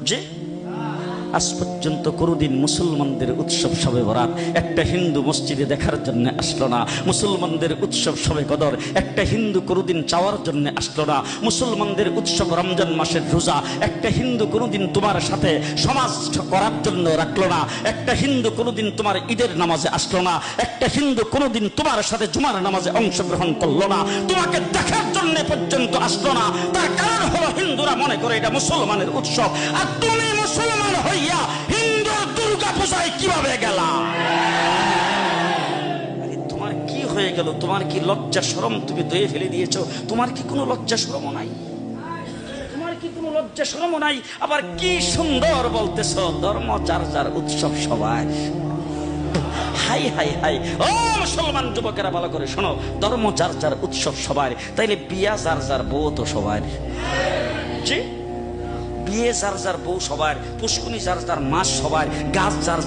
যে আজ পর্যন্ত কোনোদিন মুসলমানদের উৎসব শবে বরাত একটা হিন্দু মসজিদে দেখার জন্য আসলো না, মুসলমানদের উৎসব শবে কদর একটা হিন্দু কোনোদিন চাওয়ার জন্য আসলো না, মুসলমানদের উৎসব রমজান মাসের রোজা একটা হিন্দু কোনোদিন তোমার সাথে সমাজ করার জন্য রাখলো না, একটা হিন্দু কোনোদিন তোমার ঈদের নামাজে আসলো না, একটা হিন্দু কোনোদিন তোমার সাথে জুমার নামাজে অংশগ্রহণ করলো না, তোমাকে দেখার জন্য পর্যন্ত আসলো না। তার কারণ হলো হিন্দুরা মনে করে এটা মুসলমানের উৎসব, আর তুমি মুসলমান হইয়া হিন্দু দুর্গা পূজায় কিভাবে গেলা? তোমার কি হয়ে গেল? তোমার কি লজ্জা শরম তুমি ধুয়ে ফেলে দিয়েছো? তোমার কি কোনো লজ্জা শরম নাই? তোমার কি কোনো লজ্জা শরম নাই? আবার কি সুন্দর বলতেছ ধর্ম যার যার উৎসব সবাই। হাই হাই হাই, ও মুসলমান যুবকেরা ভালো করে শোনো, ধর্ম যার যার উৎসব সবার, তাইলে বিয়া যার যার বউ তো সবার। জি, বিয়ে যার যার বউ সবার, পুষ্কুনি যার যার মাস সবার, গাছ যার